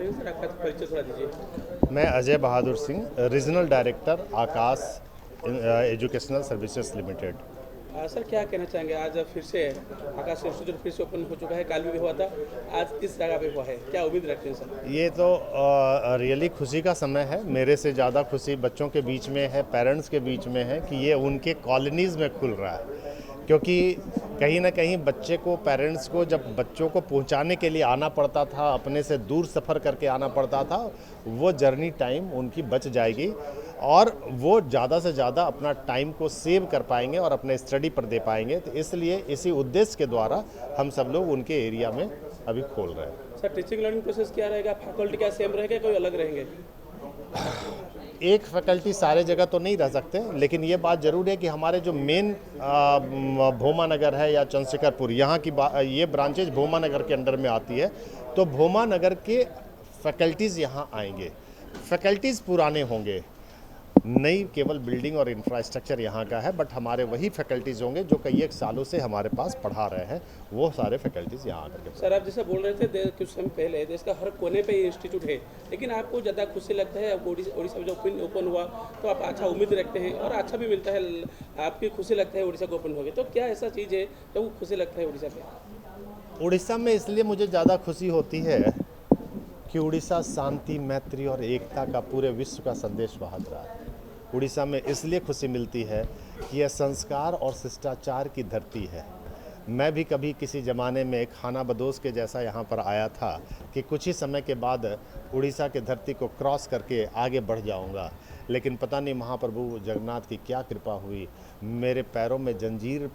करते हैं सर, आपका परिचय थोड़ा दीजिए। मैं अजय बहादुर सिंह, रीजनल डायरेक्टर आकाश एजुकेशनल सर्विसेज लिमिटेड। सर क्या कहना चाहेंगे, आज फिर से आकाश इंस्टीट्यूट फिर से ओपन हो चुका है, कल भी हुआ था, आज किस जगह पे हुआ है, क्या उम्मीद रखते हैं सर? ये तो रियली खुशी का समय है। मेरे से ज़्यादा खुशी बच्चों के बीच में है, पेरेंट्स के बीच में है कि ये उनके कॉलोनीज़ में खुल रहा है। क्योंकि कहीं ना कहीं बच्चे को, पेरेंट्स को जब बच्चों को पहुंचाने के लिए आना पड़ता था, अपने से दूर सफ़र करके आना पड़ता था, वो जर्नी टाइम उनकी बच जाएगी और वो ज़्यादा से ज़्यादा अपना टाइम को सेव कर पाएंगे और अपने स्टडी पर दे पाएंगे। तो इसलिए इसी उद्देश्य के द्वारा हम सब लोग उनके एरिया में अभी खोल रहे हैं। सर टीचिंग लर्निंग प्रोसेस क्या रहेगा, फैकल्टी क्या सेम रहेगा, कोई अलग रहेंगे? एक फैकल्टी सारे जगह तो नहीं रह सकते, लेकिन ये बात ज़रूर है कि हमारे जो मेन भोमा नगर है या चंद्रशेखरपुर, यहाँ की ये ब्रांचेज भोमा नगर के अंडर में आती है, तो भोमा नगर के फैकल्टीज़ यहाँ आएंगे। फैकल्टीज़ पुराने होंगे, नई केवल बिल्डिंग और इंफ्रास्ट्रक्चर यहाँ का है, बट हमारे वही फैकल्टीज़ होंगे जो कई एक सालों से हमारे पास पढ़ा रहे हैं, वो सारे फैकल्टीज़ यहाँ आकर के। सर आप जैसे बोल रहे थे कुछ समय पहले देश का हर कोने पे ये इंस्टीट्यूट है, लेकिन आपको ज़्यादा खुशी लगता है अब उड़ीसा में जब ओपन हुआ तो आप अच्छा उम्मीद रखते हैं और अच्छा भी मिलता है, आपकी खुशी लगता है उड़ीसा को ओपन हो गया, तो क्या ऐसा चीज़ है जो खुशी लगता है उड़ीसा पे? उड़ीसा में इसलिए मुझे ज़्यादा खुशी होती है कि उड़ीसा शांति, मैत्री और एकता का पूरे विश्व का संदेश बांध रहा है। उड़ीसा में इसलिए खुशी मिलती है कि यह संस्कार और शिष्टाचार की धरती है। मैं भी कभी किसी ज़माने में खाना बदोश के जैसा यहाँ पर आया था कि कुछ ही समय के बाद उड़ीसा के धरती को क्रॉस करके आगे बढ़ जाऊँगा, लेकिन पता नहीं महाप्रभु जगन्नाथ की क्या कृपा हुई, मेरे पैरों में जंजीर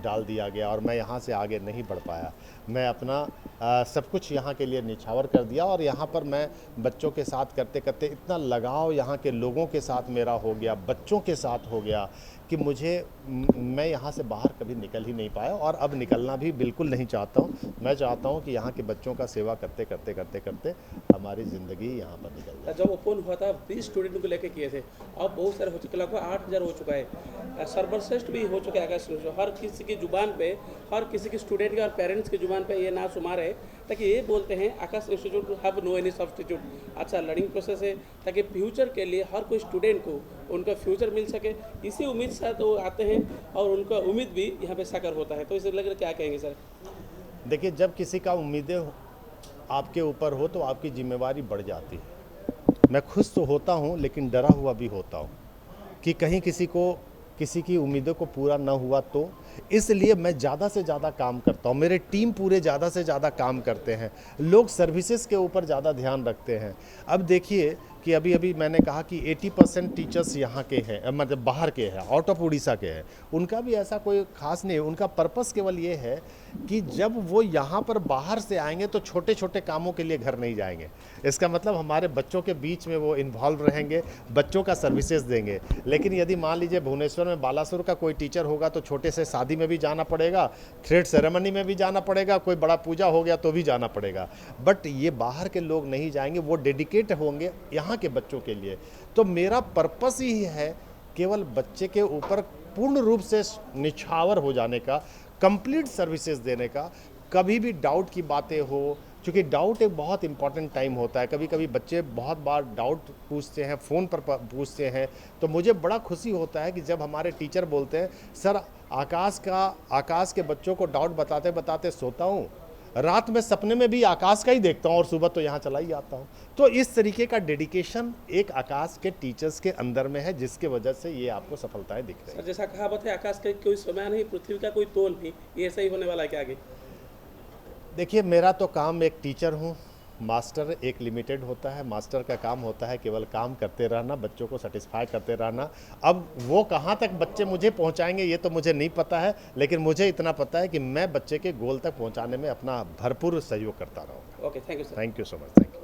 डाल दिया गया और मैं यहाँ से आगे नहीं बढ़ पाया। मैं अपना सब कुछ यहाँ के लिए निछावर कर दिया और यहाँ पर मैं बच्चों के साथ करते करते इतना लगाव यहाँ के लोगों के साथ मेरा हो गया, बच्चों के साथ हो गया कि मैं यहाँ से बाहर कभी निकल ही नहीं पाया और अब निकलना भी बिल्कुल नहीं चाहता हूँ। मैं चाहता हूँ कि यहाँ के बच्चों का सेवा करते करते करते करते हमारी ज़िंदगी यहाँ पर निकल जाए। जब ओपन हुआ था 20 स्टूडेंट को लेकर किए थे, अब बहुत सारे हो चुके, लगभग 8000 हो चुका है, सर्वश्रेष्ठ भी हो चुके हैं आकाश इंस्टीट्यूट। हर किसी की जुबान पे, हर किसी की स्टूडेंट के और पेरेंट्स की जुबान पे ये ना शुमार है ताकि ये बोलते हैं Aakash institute have no any substitute. अच्छा लर्निंग प्रोसेस है ताकि फ्यूचर के लिए हर कोई स्टूडेंट को उनका फ्यूचर मिल सके, इसी उम्मीद से वो आते हैं और उनका उम्मीद भी यहाँ पे साकार होता है। तो इसे लेकर क्या कहेंगे सर? देखिए, जब किसी का उम्मीदें आपके ऊपर हो तो आपकी जिम्मेवारी बढ़ जाती है। मैं खुश तो होता हूँ लेकिन डरा हुआ भी होता हूँ कि कहीं किसी की उम्मीदों को पूरा ना हुआ तो, इसलिए मैं ज़्यादा से ज़्यादा काम करता हूँ। मेरे टीम पूरे ज़्यादा से ज़्यादा काम करते हैं, लोग सर्विसेज के ऊपर ज़्यादा ध्यान रखते हैं। अब देखिए कि अभी मैंने कहा कि 80% टीचर्स यहाँ के हैं, मतलब बाहर के हैं, आउट ऑफ उड़ीसा के हैं। उनका भी ऐसा कोई खास नहीं है, उनका पर्पस केवल ये है कि जब वो यहाँ पर बाहर से आएंगे तो छोटे छोटे कामों के लिए घर नहीं जाएंगे। इसका मतलब हमारे बच्चों के बीच में वो इन्वॉल्व रहेंगे, बच्चों का सर्विसेज देंगे। लेकिन यदि मान लीजिए भुवनेश्वर में बालासुर का कोई टीचर होगा तो छोटे से शादी में भी जाना पड़ेगा, थ्रेड सेरेमनी में भी जाना पड़ेगा, कोई बड़ा पूजा हो गया तो भी जाना पड़ेगा। बट ये बाहर के लोग नहीं जाएंगे, वो डेडिकेट होंगे यहाँ के बच्चों के लिए। तो मेरा पर्पस ही है केवल बच्चे के ऊपर पूर्ण रूप से निछावर हो जाने का, कंप्लीट सर्विसेज देने का। कभी भी डाउट की बातें हो, क्योंकि डाउट एक बहुत इंपॉर्टेंट टाइम होता है, कभी कभी बच्चे बहुत बार डाउट पूछते हैं, फ़ोन पर पूछते हैं, तो मुझे बड़ा खुशी होता है कि जब हमारे टीचर बोलते हैं सर आकाश के बच्चों को डाउट बताते बताते सोता हूँ, रात में सपने में भी आकाश का ही देखता हूँ और सुबह तो यहाँ चला ही आता हूँ। तो इस तरीके का डेडिकेशन एक आकाश के टीचर्स के अंदर में है, जिसके वजह से ये आपको सफलताएं दिख रही है। सर जैसा कहावत है आकाश का कोई समय नहीं, पृथ्वी का कोई तोल नहीं, ये ऐसा ही होने वाला है क्या आगे? देखिए, मेरा तो काम, एक टीचर हूँ, मास्टर एक लिमिटेड होता है। मास्टर का काम होता है केवल काम करते रहना, बच्चों को सेटिस्फाई करते रहना। अब वो कहाँ तक बच्चे मुझे पहुँचाएंगे ये तो मुझे नहीं पता है, लेकिन मुझे इतना पता है कि मैं बच्चे के गोल तक पहुँचाने में अपना भरपूर सहयोग करता रहूँगा। Okay, thank you sir. Thank you so much. Thank you.